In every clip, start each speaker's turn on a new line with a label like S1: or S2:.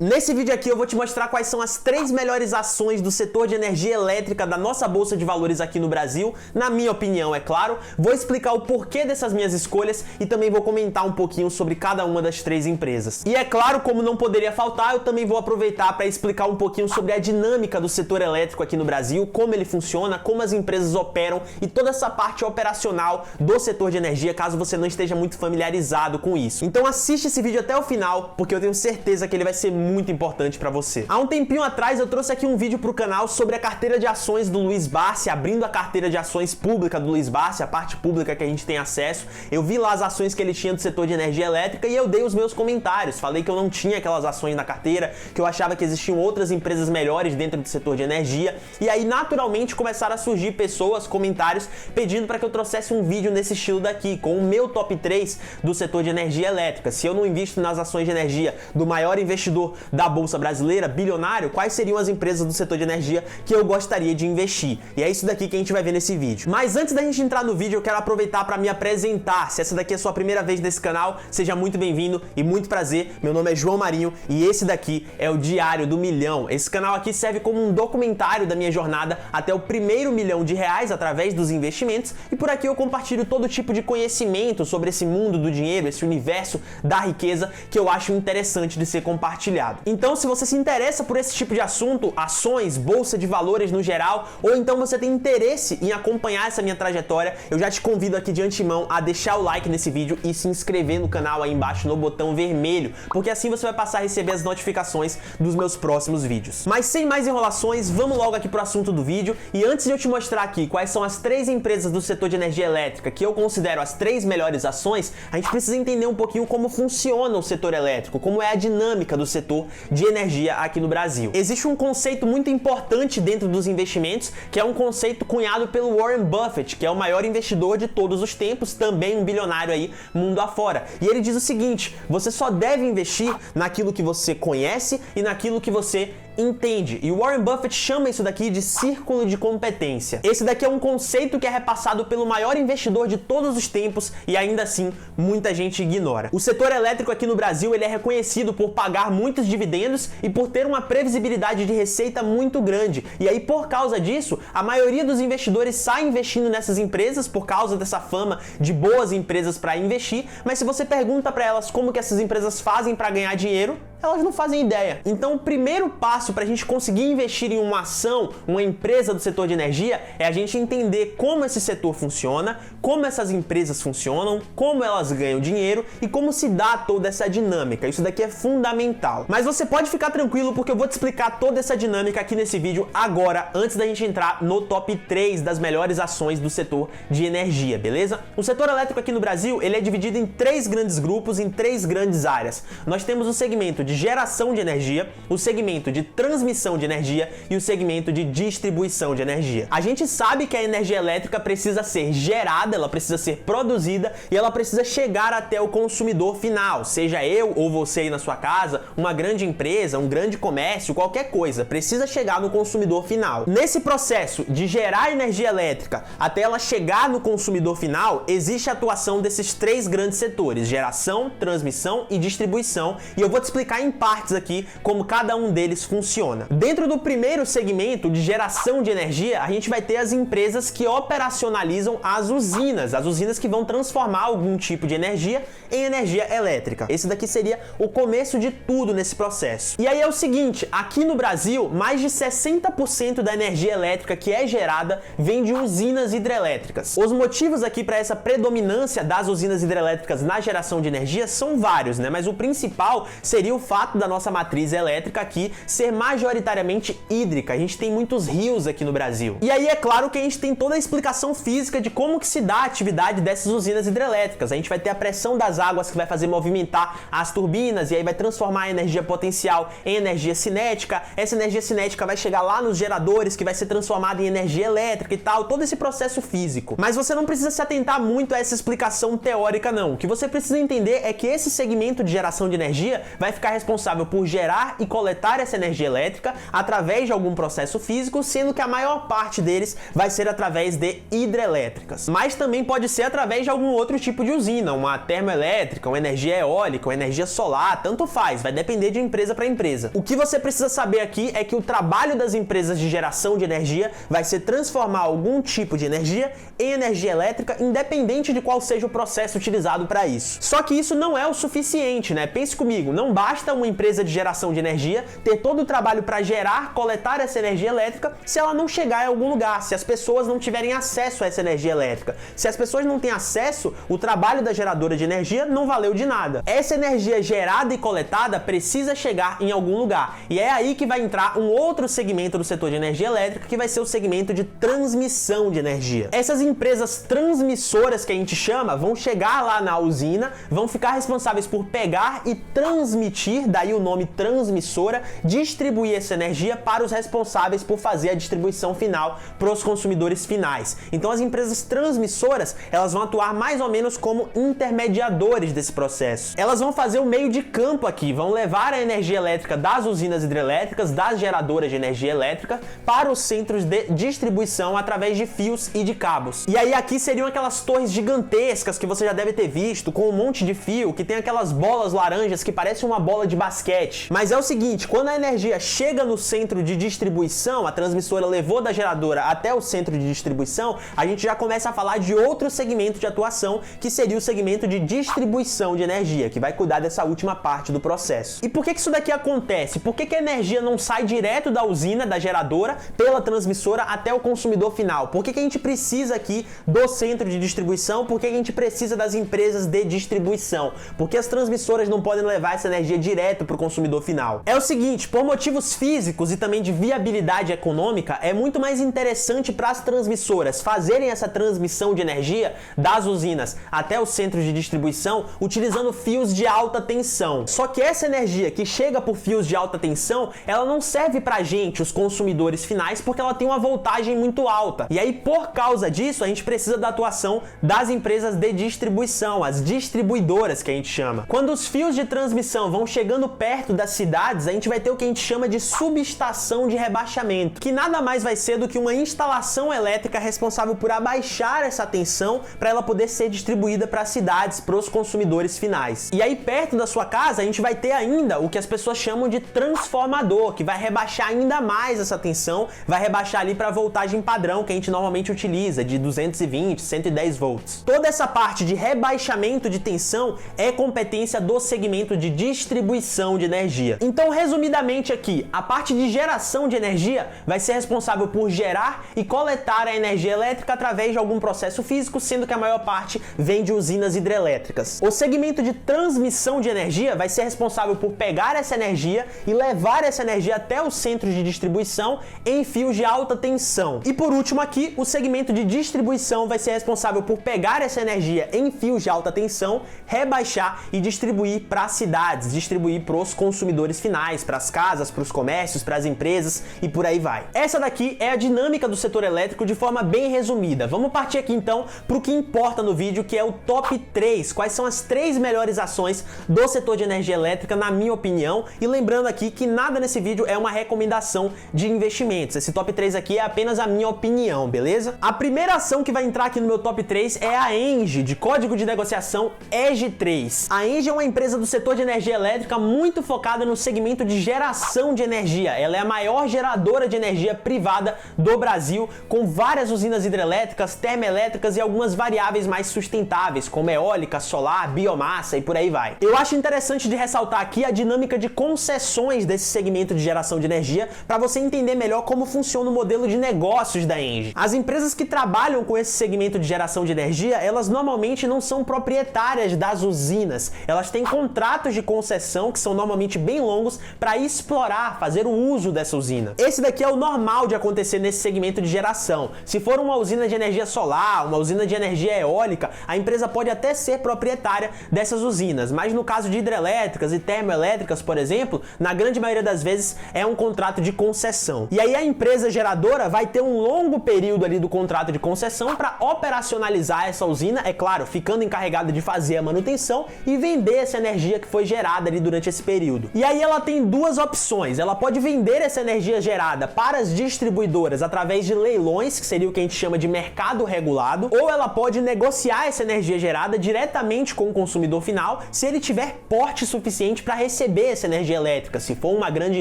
S1: Nesse vídeo aqui eu vou te mostrar quais são as 3 melhores ações do setor de energia elétrica da nossa Bolsa de Valores aqui no Brasil, na minha opinião, é claro. Vou explicar o porquê dessas minhas escolhas e também vou comentar um pouquinho sobre cada uma das 3 empresas. E é claro, como não poderia faltar, eu também vou aproveitar para explicar um pouquinho sobre a dinâmica do setor elétrico aqui no Brasil, como ele funciona, como as empresas operam e toda essa parte operacional do setor de energia, caso você não esteja muito familiarizado com isso. Então assiste esse vídeo até o final, porque eu tenho certeza que ele vai ser muito importante para você. Há um tempinho atrás eu trouxe aqui um vídeo pro canal sobre a carteira de ações do Luiz Barsi, abrindo a carteira de ações pública do Luiz Barsi, a parte pública que a gente tem acesso. Eu vi lá as ações que ele tinha do setor de energia elétrica e eu dei os meus comentários. Falei que eu não tinha aquelas ações na carteira, que eu achava que existiam outras empresas melhores dentro do setor de energia. E aí, naturalmente, começaram a surgir pessoas, comentários, pedindo para que eu trouxesse um vídeo nesse estilo daqui, com o meu top 3 do setor de energia elétrica. Se eu não invisto nas ações de energia do maior investidor da Bolsa Brasileira, bilionário, quais seriam as empresas do setor de energia que eu gostaria de investir? E é isso daqui que a gente vai ver nesse vídeo. Mas antes da gente entrar no vídeo, eu quero aproveitar para me apresentar. Se essa daqui é a sua primeira vez nesse canal, seja muito bem-vindo e muito prazer. Meu nome é João Marinho e esse daqui é o Diário do Milhão. Esse canal aqui serve como um documentário da minha jornada até o primeiro milhão de reais através dos investimentos, e por aqui eu compartilho todo tipo de conhecimento sobre esse mundo do dinheiro, esse universo da riqueza que eu acho interessante de ser compartilhado. Então, se você se interessa por esse tipo de assunto, ações, bolsa de valores no geral, ou então você tem interesse em acompanhar essa minha trajetória, eu já te convido aqui de antemão a deixar o like nesse vídeo e se inscrever no canal aí embaixo no botão vermelho, porque assim você vai passar a receber as notificações dos meus próximos vídeos. Mas sem mais enrolações, vamos logo aqui pro assunto do vídeo. E antes de eu te mostrar aqui quais são as 3 empresas do setor de energia elétrica que eu considero as 3 melhores ações, a gente precisa entender um pouquinho como funciona o setor elétrico, como é a dinâmica do setor de energia aqui no Brasil. Existe um conceito muito importante dentro dos investimentos, que é um conceito cunhado pelo Warren Buffett, que é o maior investidor de todos os tempos, também um bilionário aí mundo afora. E ele diz o seguinte: você só deve investir naquilo que você conhece e naquilo que você entende. E o Warren Buffett chama isso daqui de círculo de competência. Esse daqui é um conceito que é repassado pelo maior investidor de todos os tempos e ainda assim muita gente ignora. O setor elétrico aqui no Brasil, ele é reconhecido por pagar muitos dividendos e por ter uma previsibilidade de receita muito grande. E aí, por causa disso, a maioria dos investidores sai investindo nessas empresas por causa dessa fama de boas empresas para investir, mas se você pergunta para elas como que essas empresas fazem para ganhar dinheiro, elas não fazem ideia. Então, o primeiro passo para a gente conseguir investir em uma ação, uma empresa do setor de energia, é a gente entender como esse setor funciona, como essas empresas funcionam, como elas ganham dinheiro e como se dá toda essa dinâmica. Isso daqui é fundamental. Mas você pode ficar tranquilo, porque eu vou te explicar toda essa dinâmica aqui nesse vídeo agora, antes da gente entrar no top 3 das melhores ações do setor de energia, beleza? O setor elétrico aqui no Brasil, ele é dividido em 3 grandes grupos, em 3 grandes áreas. Nós temos o segmento de geração de energia, o segmento de transmissão de energia e o segmento de distribuição de energia. A gente sabe que a energia elétrica precisa ser gerada, ela precisa ser produzida e ela precisa chegar até o consumidor final, seja eu ou você aí na sua casa, uma grande empresa, um grande comércio, qualquer coisa, precisa chegar no consumidor final. Nesse processo de gerar energia elétrica até ela chegar no consumidor final, existe a atuação desses 3 grandes setores: geração, transmissão e distribuição, e eu vou te explicar em partes aqui como cada um deles funciona. Dentro do primeiro segmento de geração de energia, a gente vai ter as empresas que operacionalizam as usinas que vão transformar algum tipo de energia em energia elétrica. Esse daqui seria o começo de tudo nesse processo. E aí é o seguinte, aqui no Brasil, mais de 60% da energia elétrica que é gerada vem de usinas hidrelétricas. Os motivos aqui para essa predominância das usinas hidrelétricas na geração de energia são vários, né? Mas o principal seria o fato da nossa matriz elétrica aqui ser majoritariamente hídrica. A gente tem muitos rios aqui no Brasil. E aí é claro que a gente tem toda a explicação física de como que se dá a atividade dessas usinas hidrelétricas. A gente vai ter a pressão das águas que vai fazer movimentar as turbinas e aí vai transformar a energia potencial em energia cinética. Essa energia cinética vai chegar lá nos geradores, que vai ser transformada em energia elétrica e tal, todo esse processo físico. Mas você não precisa se atentar muito a essa explicação teórica não. O que você precisa entender é que esse segmento de geração de energia vai ficar responsável por gerar e coletar essa energia elétrica através de algum processo físico, sendo que a maior parte deles vai ser através de hidrelétricas. Mas também pode ser através de algum outro tipo de usina, uma termoelétrica, uma energia eólica, uma energia solar, tanto faz, vai depender de empresa para empresa. O que você precisa saber aqui é que o trabalho das empresas de geração de energia vai ser transformar algum tipo de energia em energia elétrica, independente de qual seja o processo utilizado para isso. Só que isso não é o suficiente, né? Pense comigo, não basta uma empresa de geração de energia ter todo o trabalho para gerar, coletar essa energia elétrica se ela não chegar em algum lugar, se as pessoas não tiverem acesso a essa energia elétrica. Se as pessoas não têm acesso, o trabalho da geradora de energia não valeu de nada. Essa energia gerada e coletada precisa chegar em algum lugar. E é aí que vai entrar um outro segmento do setor de energia elétrica, que vai ser o segmento de transmissão de energia. Essas empresas transmissoras que a gente chama vão chegar lá na usina, vão ficar responsáveis por pegar e transmitir, daí o nome transmissora, distribuir essa energia para os responsáveis por fazer a distribuição final para os consumidores finais. Então as empresas transmissoras, elas vão atuar mais ou menos como intermediadores desse processo. Elas vão fazer o meio de campo aqui, vão levar a energia elétrica das usinas hidrelétricas, das geradoras de energia elétrica, para os centros de distribuição através de fios e de cabos. E aí aqui seriam aquelas torres gigantescas que você já deve ter visto, com um monte de fio, que tem aquelas bolas laranjas que parecem uma bola de basquete. Mas é o seguinte, quando a energia chega no centro de distribuição, a transmissora levou da geradora até o centro de distribuição, a gente já começa a falar de outro segmento de atuação, que seria o segmento de distribuição de energia, que vai cuidar dessa última parte do processo. E por que isso daqui acontece? Por que a energia não sai direto da usina, da geradora, pela transmissora até o consumidor final? Por que a gente precisa aqui do centro de distribuição? Por que a gente precisa das empresas de distribuição? Porque as transmissoras não podem levar essa energia direto para o consumidor final. É o seguinte, por motivos físicos e também de viabilidade econômica, é muito mais interessante para as transmissoras fazerem essa transmissão de energia das usinas até os centros de distribuição utilizando fios de alta tensão. Só que essa energia que chega por fios de alta tensão, ela não serve pra gente, os consumidores finais, porque ela tem uma voltagem muito alta. E aí, por causa disso, a gente precisa da atuação das empresas de distribuição, as distribuidoras que a gente chama. Quando os fios de transmissão vão chegando perto das cidades, a gente vai ter o que a gente chama de subestação de rebaixamento, que nada mais vai ser do que uma instalação elétrica responsável por abaixar essa tensão para ela poder ser distribuída para as cidades, para os consumidores finais. E aí, perto da sua casa, a gente vai ter ainda o que as pessoas chamam de transformador, que vai rebaixar ainda mais essa tensão, vai rebaixar ali para a voltagem padrão que a gente normalmente utiliza, de 220, 110 volts. Toda essa parte de rebaixamento de tensão é competência do segmento de distribuição de energia. Então, resumidamente aqui, a parte de geração de energia vai ser responsável por gerar e coletar a energia elétrica através de algum processo físico, sendo que a maior parte vem de usinas hidrelétricas. O segmento de transmissão de energia vai ser responsável por pegar essa energia e levar essa energia até os centros de distribuição em fios de alta tensão. E por último aqui, o segmento de distribuição vai ser responsável por pegar essa energia em fios de alta tensão, rebaixar e distribuir para as cidades, distribuir para os consumidores finais, para as casas, para os comércios, para as empresas e por aí vai. Essa daqui é a dinâmica do setor elétrico de forma bem resumida. Vamos partir aqui então para o que importa no vídeo, que é o top 3. Quais são as 3 melhores ações do setor de energia elétrica, na minha opinião. E lembrando aqui que nada nesse vídeo é uma recomendação de investimentos. Esse top 3 aqui é apenas a minha opinião, beleza? A primeira ação que vai entrar aqui no meu top 3 é a ENGIE, de código de negociação EG3. A ENGIE é uma empresa do setor de energia elétrica muito focada no segmento de geração de energia. Ela é a maior geradora de energia privada do Brasil, com várias usinas hidrelétricas, termoelétricas e algumas variáveis mais sustentáveis, como eólica, solar, biomassa e por aí vai. Eu acho interessante de ressaltar aqui a dinâmica de concessões desse segmento de geração de energia, para você entender melhor como funciona o modelo de negócios da ENGIE. As empresas que trabalham com esse segmento de geração de energia, elas normalmente não são proprietárias das usinas. Elas têm contratos de concessão que são normalmente bem longos para explorar, fazer o uso dessa usina. Esse daqui é o normal de acontecer nesse segmento de geração. Se for uma usina de energia solar, uma usina de energia eólica, a empresa pode até ser proprietária dessas usinas, mas no caso de hidrelétricas e termoelétricas, por exemplo, na grande maioria das vezes é um contrato de concessão. E aí a empresa geradora vai ter um longo período ali do contrato de concessão para operacionalizar essa usina, é claro, ficando encarregada de fazer a manutenção e vender essa energia que foi gerada ali durante esse período. E aí ela tem duas opções. Ela pode vender essa energia gerada para as distribuidoras através de leilões, que seria o que a gente chama de mercado regulado, ou ela pode negociar essa energia gerada diretamente com o consumidor final, se ele tiver porte suficiente para receber essa energia elétrica, se for uma grande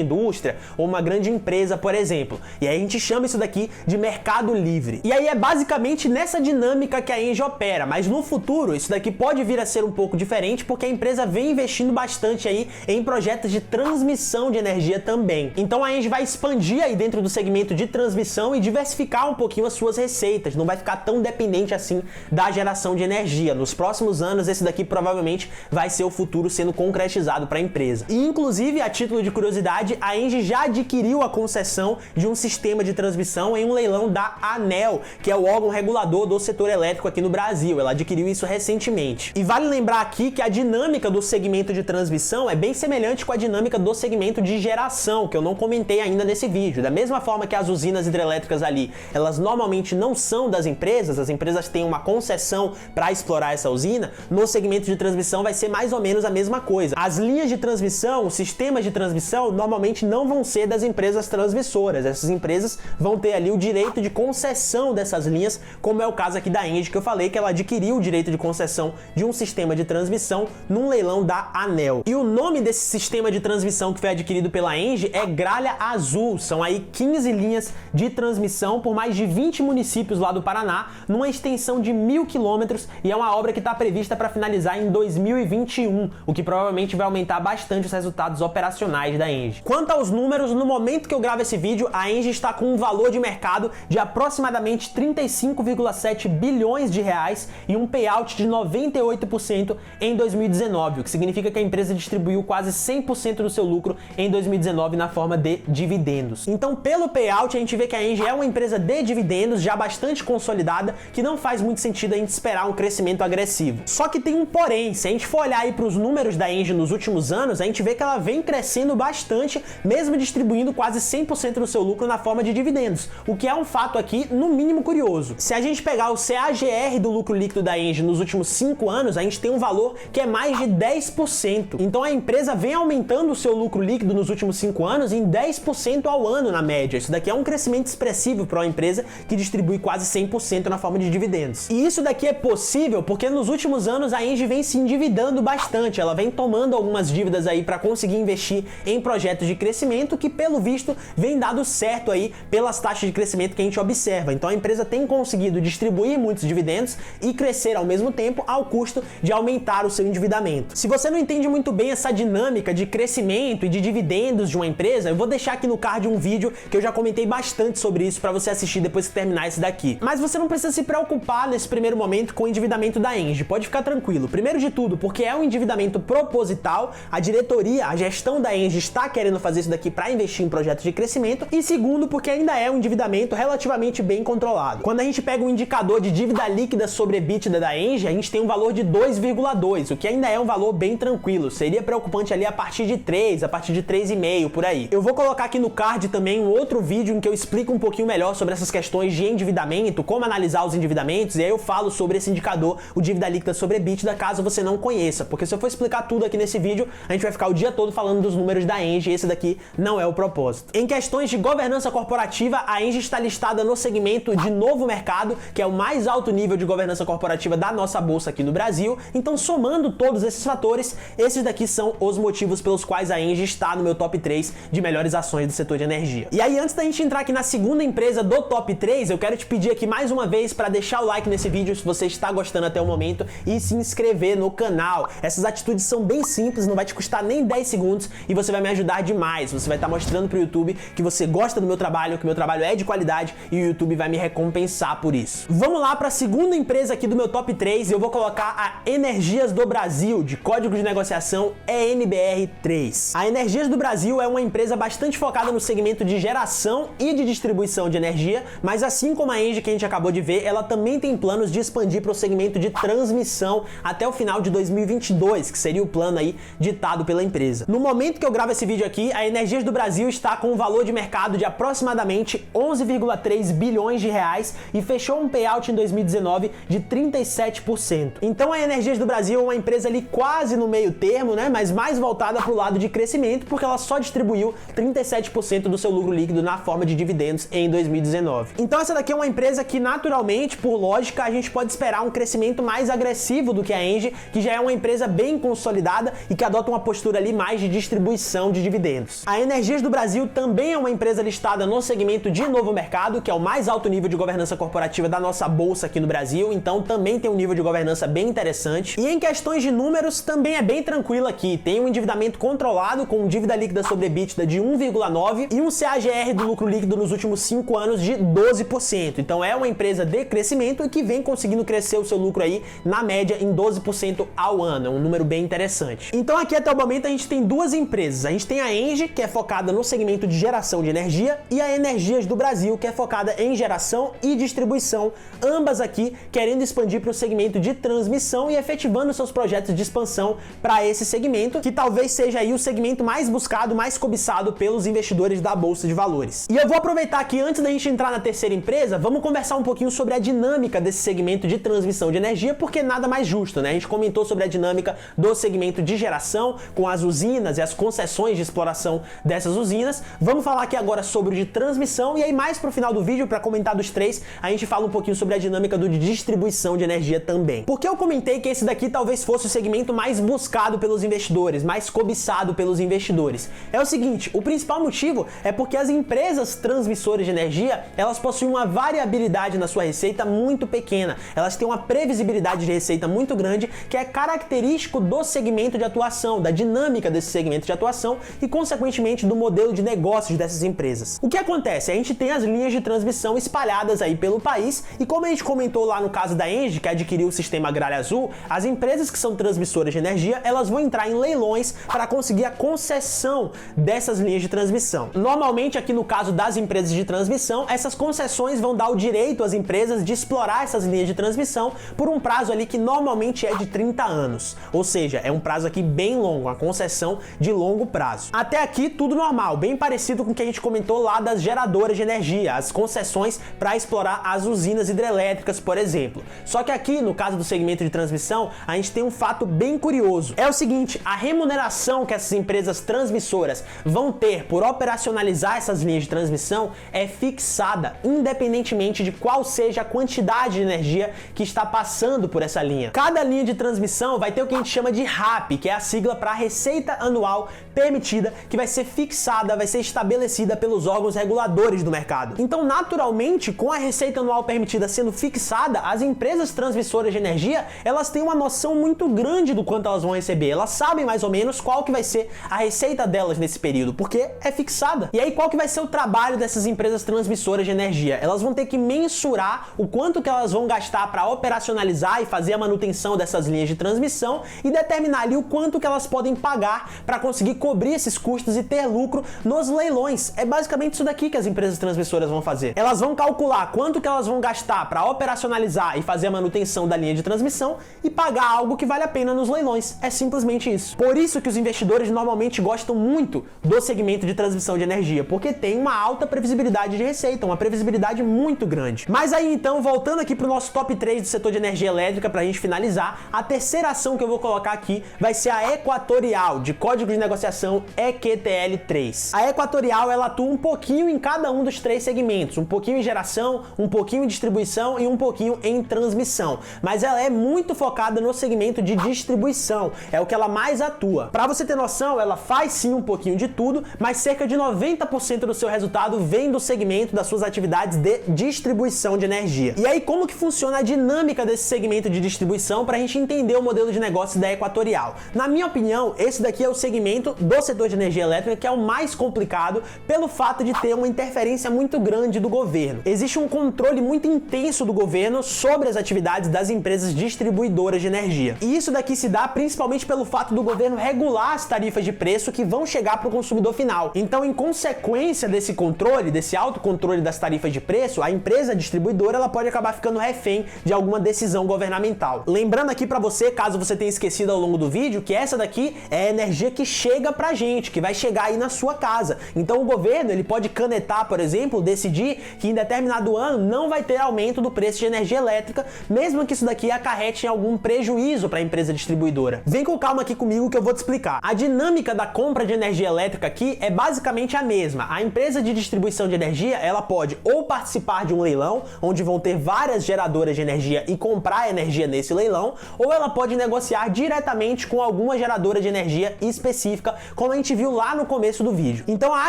S1: indústria ou uma grande empresa, por exemplo. E aí a gente chama isso daqui de mercado livre. E aí é basicamente nessa dinâmica que a ENGIE opera, mas no futuro isso daqui pode vir a ser um pouco diferente, porque a empresa vem investindo bastante aí em projetos de transmissão de energia também. Então a ENGIE vai expandir aí dentro do segmento de transmissão e diversificar um pouquinho as suas receitas, não vai ficar tão dependente assim da geração de energia. Nos próximos anos esse daqui provavelmente vai ser o futuro sendo concretizado para a empresa. E inclusive, a título de curiosidade, a ENGIE já adquiriu a concessão de um sistema de transmissão em um leilão da ANEEL, que é o órgão regulador do setor elétrico aqui no Brasil. Ela adquiriu isso recentemente. E vale lembrar aqui que a dinâmica do segmento de transmissão é bem semelhante com a dinâmica do segmento de geração, que eu não comentei ainda nesse vídeo. Da mesma forma que as usinas hidrelétricas ali, elas normalmente não são das empresas, as empresas têm uma concessão para explorar essa usina, no segmento de transmissão vai ser mais ou menos a mesma coisa. As linhas de transmissão, os sistemas de transmissão, normalmente não vão ser das empresas transmissoras. Essas empresas vão ter ali o direito de concessão dessas linhas, como é o caso aqui da ENGIE, que eu falei que ela adquiriu o direito de concessão de um sistema de transmissão num leilão da ANEEL. E o nome desse sistema de transmissão que foi adquirido pela ENGIE é Gralha Azul. São aí 15 linhas de transmissão por mais de 20 municípios lá do Paraná, numa extensão de 1.000 quilômetros, e é uma obra que está prevista para finalizar em 2021, o que provavelmente vai aumentar bastante os resultados operacionais da ENGIE. Quanto aos números, no momento que eu gravo esse vídeo, a ENGIE está com um valor de mercado de aproximadamente 35,7 bilhões de reais e um payout de 98% em 2019, o que significa que a empresa distribuiu quase 100% do seu lucro em 2019 na forma de dividendos. Então, pelo payout, a gente vê que a ENGIE é uma empresa de dividendos já bastante consolidada, que não faz muito sentido a gente esperar um crescimento agressivo. Só que tem um porém. Se a gente for olhar aí para os números da ENGIE nos últimos anos, a gente vê que ela vem crescendo bastante, mesmo distribuindo quase 100% do seu lucro na forma de dividendos, o que é um fato aqui, no mínimo, curioso. Se a gente pegar o CAGR do lucro líquido da ENGIE nos últimos 5 anos, a gente tem um valor que é mais de 10%. Então a empresa vem aumentando o seu lucro líquido nos últimos 5 anos em 10% ao ano, na média. Isso daqui é um crescimento expressivo para uma empresa que distribui quase 100% na forma de dividendos. E isso daqui é possível porque nos últimos anos a ENGIE vem se endividando bastante, ela vem tomando algumas dívidas aí para conseguir investir em projetos de crescimento que, pelo visto, vem dado certo aí pelas taxas de crescimento que a gente observa. Então a empresa tem conseguido distribuir muitos dividendos e crescer ao mesmo tempo ao custo de aumentar o seu endividamento. Se você não entende muito bem essa dinâmica de crescimento e de dividendos de uma empresa, eu vou deixar aqui no card um vídeo que eu já comentei bastante sobre isso para você assistir depois que terminar esse daqui. Mas você não precisa se preocupar nesse primeiro momento com o endividamento da ENGIE, pode ficar tranquilo. Primeiro de tudo, porque é um endividamento proposital, a diretoria, a gestão da ENGIE está querendo fazer isso daqui para investir em projetos de crescimento, e segundo, porque ainda é um endividamento relativamente bem controlado. Quando a gente pega o indicador de dívida líquida sobre EBITDA da ENGIE, a gente tem um valor de 2,2, o que ainda é um valor bem tranquilo. Seria preocupante ali a partir de 3, a partir de 3,5 por aí. Eu vou colocar aqui no card também um outro vídeo em que eu explico um pouquinho melhor sobre essas questões de endividamento, como analisar os endividamentos, e aí eu falo sobre esse indicador, o dívida líquida sobre EBITDA, caso você não conheça, porque se eu for explicar tudo aqui nesse vídeo, a gente vai ficar o dia todo falando dos números da ENGIE, e esse daqui não é o propósito. Em questões de governança corporativa, a ENGIE está listada no segmento de novo mercado, que é o mais alto nível de governança corporativa da nossa bolsa aqui no Brasil. Então, somando todos esses fatores, esses daqui são os motivos pelos quais a ENGIE está no meu top 3 de melhores ações do setor de energia. E aí, antes da gente entrar aqui na segunda empresa do top 3, eu quero te pedir aqui mais uma vez para deixar o like nesse vídeo se você está gostando até o momento e se inscrever no canal. Essas atitudes são bem simples, não vai te custar nem 10 segundos e você vai me ajudar demais. Você vai estar mostrando pro YouTube que você gosta do meu trabalho, que meu trabalho é de qualidade, e o YouTube vai me recompensar por isso. Vamos lá para a segunda empresa aqui do meu top 3, eu vou colocar a Energias do Brasil, de código de negociação ENBR3. A Energias do Brasil é uma empresa bastante focada no segmento de geração e de distribuição de energia, mas assim como a ENGIE que a gente acabou de ver, ela também tem planos de expandir para o segmento de transmissão até o final de 2022, que seria o plano aí ditado pela empresa. No momento que eu gravo esse vídeo aqui, a Energias do Brasil está com um valor de mercado de aproximadamente 11,3 bilhões de reais e fechou um payout em 2019 de 37%. Então a Energias do Brasil é uma empresa ali quase no meio termo, né? mas mais voltada para o lado de crescimento, porque ela só distribuiu 37% do seu lucro líquido na forma de dividendos em 2019. Então essa daqui é uma empresa que naturalmente, por lógica, a gente pode esperar um crescimento mais agressivo do que a Engie, que já é uma empresa bem consolidada e que adota uma postura ali mais de distribuição de dividendos. A Energias do Brasil também é uma empresa listada no segmento de novo mercado, que é o mais alto nível de governança corporativa da nossa bolsa aqui no Brasil, então também tem um nível de governança bem interessante. E em questões de números, também é bem tranquilo aqui. Tem um endividamento controlado com dívida líquida sobre EBITDA de 1,9 e um CAGR do lucro líquido nos últimos 5 anos de 12%. Então é uma empresa de crescimento e que vem conseguindo crescer o seu lucro aí na média em 12% ao ano, é um número bem interessante. Então aqui até o momento a gente tem duas empresas. A gente tem a Engie, que é focada no segmento de geração de energia, e a Energias do Brasil, que é focada em geração e distribuição, ambas aqui querendo expandir para o segmento de transmissão e efetivando seus projetos de expansão para esse segmento, que talvez seja aí o segmento mais buscado, mais cobiçado pelos investidores da Bolsa de Valores. E eu vou aproveitar aqui, antes da gente entrar na terceira empresa, vamos conversar um pouquinho sobre a dinâmica desse segmento de transmissão de energia, porque nada mais justo, né? A gente comentou sobre a dinâmica do segmento de geração, com as usinas e as concessões de exploração dessas usinas. Vamos falar aqui agora sobre o de transmissão, e aí mais pro final do vídeo, para comentar dos três, a gente fala um pouquinho sobre a dinâmica do de distribuição de energia também. Porque eu comentei que esse daqui talvez fosse o segmento mais buscado pelos investidores, mais cobiçado pelos investidores. É o seguinte, o principal motivo é porque as empresas transmissoras de energia, elas possuem uma variabilidade na sua receita muito pequena. Elas têm uma previsibilidade de receita muito grande, que é característico do segmento de atuação, da dinâmica desse segmento de atuação e, consequentemente, do modelo de negócios dessas empresas. O que acontece? A gente tem as linhas de transmissão espalhadas aí pelo país e, como a gente comentou lá no caso da Engie, que adquiriu o Sistema Agrário Azul, as empresas que são transmissoras de energia, elas vão entrar em leilões para conseguir a concessão dessas linhas de transmissão. Normalmente, aqui no caso das empresas de transmissão, essas concessões vão dar o direito às empresas de explorar essas linhas de transmissão por um prazo ali que normalmente é de 30 anos. Ou seja, é um prazo aqui bem longo, uma concessão de longo prazo. Até aqui tudo normal, bem parecido com o que a gente comentou lá das geradoras de energia, as concessões para explorar as usinas hidrelétricas, por exemplo. Só que aqui, no caso do segmento de transmissão, a gente tem um fato bem curioso. É o seguinte, a remuneração que essas empresas transmissoras vão ter por operacionalizar essas linhas de transmissão é fixada, independentemente de qual seja a quantidade de energia que está passando por essa linha. Cada linha de transmissão vai ter o que a gente chama de RAP, que é a sigla para Receita Anual Permitida, que vai ser fixada, vai ser estabelecida pelos órgãos reguladores do mercado. Então, naturalmente, com a Receita Anual Permitida sendo fixada, as empresas transmissoras de energia, elas têm uma noção muito grande do quanto elas vão receber. Elas sabem mais ou menos qual que vai ser a receita delas nesse período, porque é fixada. E aí, qual que vai ser o trabalho dessas empresas transmissoras de energia? Elas vão ter que mensurar o quanto que elas vão gastar para operacionalizar e fazer a manutenção dessas linhas de transmissão e determinar ali o quanto que elas podem pagar para conseguir cobrir esses custos e ter lucro nos leilões. É basicamente isso daqui que as empresas transmissoras vão fazer. Elas vão calcular quanto que elas vão gastar para operacionalizar e fazer a manutenção da linha de transmissão e pagar algo que vale a pena nos leilões. É simplesmente isso. Por isso que os investidores normalmente gostam muito do segmento de transmissão de energia, porque tem uma alta previsibilidade de receita, uma previsibilidade muito grande. Mas aí então, voltando aqui para o nosso top 3 do setor de energia elétrica, para a gente finalizar, a terceira ação que eu vou colocar aqui vai ser a Equatorial, de código de negociação EQTL3. A Equatorial, ela atua um pouquinho em cada um dos três segmentos, um pouquinho em geração, um pouquinho em distribuição e um pouquinho em transmissão. Mas ela é muito focada no segmento de distribuição, é o que ela mais atua. Para você ter noção, ela faz sim um pouquinho de tudo, mas cerca de 90% do seu resultado vem do segmento das suas atividades de distribuição de energia. E aí, como que funciona a dinâmica desse segmento de distribuição para a gente entender o modelo de negócio da Equatorial? Na minha opinião, esse daqui é o segmento do setor de energia elétrica que é o mais complicado pelo fato de ter uma interferência muito grande do governo. Existe um controle muito intenso do governo sobre as atividades das empresas distribuidoras de energia. E isso daqui se dá principalmente pelo fato do governo regular as tarifas de preço que vão chegar para o consumidor final. Então, em consequência desse controle, desse autocontrole das tarifas de preço, a empresa distribuidora ela pode acabar ficando refém de alguma decisão governamental. Lembrando aqui para você, caso você tenha esquecido ao longo do vídeo, que essa daqui é a energia que chega pra gente, que vai chegar aí na sua casa. Então o governo, ele pode canetar, por exemplo, decidir que em determinado ano não vai ter aumento do preço de energia elétrica, mesmo que isso daqui acarrete em algum prejuízo para a empresa distribuidora. Vem com calma aqui comigo que eu vou te explicar. A dinâmica da compra de energia elétrica aqui é basicamente a mesma. A empresa de distribuição de energia, ela pode ou participar de um leilão, onde vão ter várias geradoras de energia e comprar energia nesse leilão, ou ela pode negociar diretamente com alguma geradora de energia específica, como a gente viu lá no começo do vídeo. Então a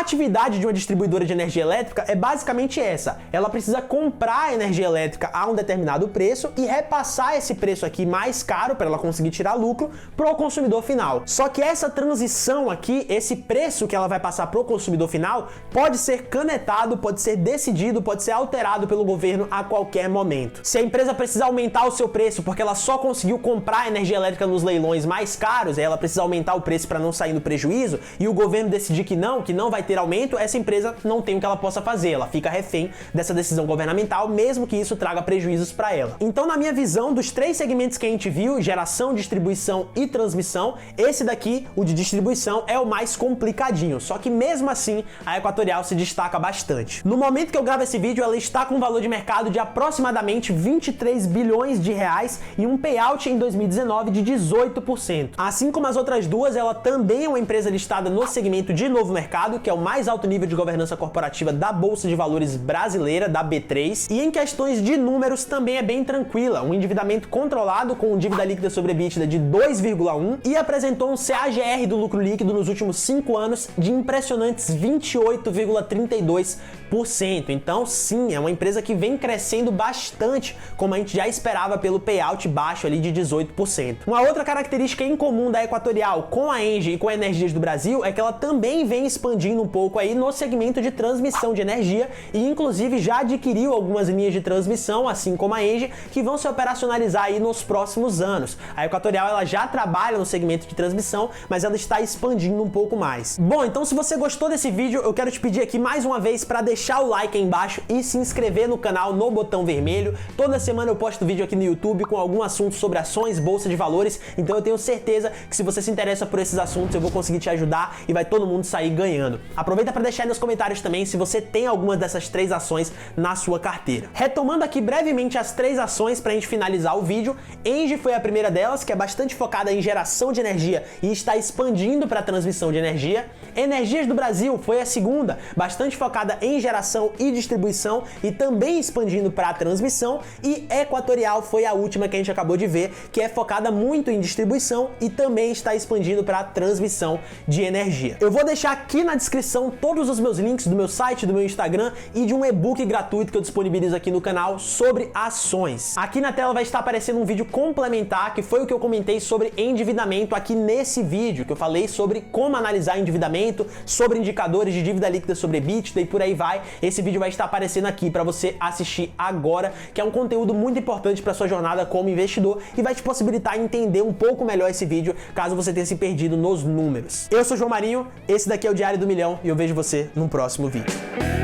S1: atividade de uma distribuidora de energia elétrica é basicamente essa. Ela precisa comprar energia elétrica a um determinado preço e repassar esse preço aqui mais caro para ela conseguir tirar lucro pro consumidor final. Só que essa transição aqui, esse preço que ela vai passar pro consumidor final, pode ser canetado, pode ser decidido, pode ser alterado pelo governo a qualquer momento. Se a empresa precisa aumentar o seu preço porque ela só conseguiu comprar energia elétrica nos leilões mais caros, aí ela precisa aumentar o preço para não sair no prejuízo, e o governo decidir que não vai ter aumento, essa empresa não tem o que ela possa fazer, ela fica refém dessa decisão governamental, mesmo que isso traga prejuízos para ela. Então, na minha visão, dos três segmentos que a gente viu, geração, distribuição e transmissão, esse daqui, o de distribuição, é o mais complicadinho, só que mesmo assim, a Equatorial se destaca bastante. No momento que eu gravo esse vídeo, ela está com um valor de mercado de aproximadamente 23 bilhões de reais e um payout em 2019 de 18%. Assim como as outras duas, ela também é uma empresa listada no segmento de novo mercado, que é o mais alto nível de governança corporativa da Bolsa de Valores brasileira, da B3, e em questões de números também é bem tranquila, um endividamento controlado com dívida líquida sobre EBITDA de 2,1 e apresentou um CAGR do lucro líquido nos últimos 5 anos de impressionantes 28,32%. Então sim, é uma empresa que vem crescendo bastante, como a gente já esperava pelo payout baixo ali de 18%. Uma outra característica em comum da Equatorial com a Engie e com a Energias do Brasil é que ela também vem expandindo um pouco aí no segmento de transmissão de energia e inclusive já adquiriu algumas linhas de transmissão, assim como a Engie, que vão se operacionalizar aí nos próximos anos. A Equatorial ela já trabalha no segmento de transmissão, mas ela está expandindo um pouco mais. Bom, então se você gostou desse vídeo, eu quero te pedir aqui mais uma vez para deixar o like aí embaixo e se inscrever no canal no botão vermelho. Toda semana eu posto vídeo aqui no YouTube com algum assunto sobre ações, bolsa de valores, então eu tenho certeza que se você se interessa por esses assuntos, eu vou conseguir te ajudar e vai todo mundo sair ganhando. Aproveita para deixar aí nos comentários também se você tem algumas dessas três ações na sua carteira. Retomando aqui brevemente as três ações para a gente finalizar o vídeo, Engie foi a primeira delas, que é bastante focada em geração de energia e está expandindo para a transmissão de energia. Energias do Brasil foi a segunda, bastante focada em geração e distribuição e também expandindo para a transmissão. E Equatorial foi a última que a gente acabou de ver, que é focada muito em distribuição e também está expandindo para a transmissão de energia. Eu vou deixar aqui na descrição todos os meus links do meu site, do meu Instagram e de um e-book gratuito que eu disponibilizo aqui no canal sobre ações. Aqui na tela vai estar aparecendo um vídeo complementar, que foi o que eu comentei sobre endividamento aqui nesse vídeo, que eu falei sobre como analisar endividamento, sobre indicadores de dívida líquida sobre EBITDA e por aí vai. Esse vídeo vai estar aparecendo aqui para você assistir agora, que é um conteúdo muito importante para sua jornada como investidor e vai te possibilitar entender um pouco melhor esse vídeo, caso você tenha se perdido nos números. Eu sou João Marinho, esse daqui é o Diário do Milhão e eu vejo você no próximo vídeo.